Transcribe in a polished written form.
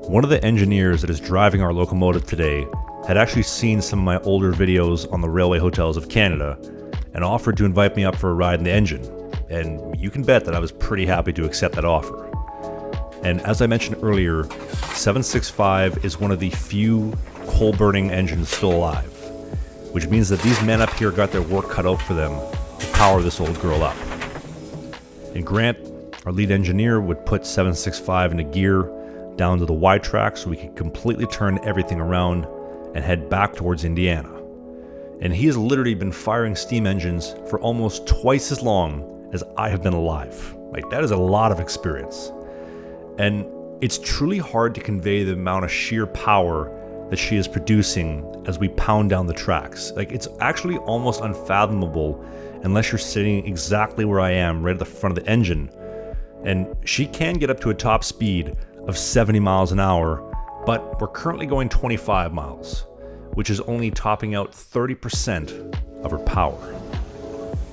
One of the engineers that is driving our locomotive today had actually seen some of my older videos on the railway hotels of Canada and offered to invite me up for a ride in the engine. And you can bet that I was pretty happy to accept that offer. And as I mentioned earlier, 765 is one of the few coal-burning engines still alive, which means that these men up here got their work cut out for them to power this old girl up. And Grant, our lead engineer, would put 765 into gear down to the Y track so we could completely turn everything around and head back towards Indiana. And he has literally been firing steam engines for almost twice as long as I have been alive. Like, that is a lot of experience. And it's truly hard to convey the amount of sheer power that she is producing as we pound down the tracks. Like, it's actually almost unfathomable unless you're sitting exactly where I am, right at the front of the engine. And she can get up to a top speed of 70 miles an hour, but we're currently going 25 miles, which is only topping out 30% of her power.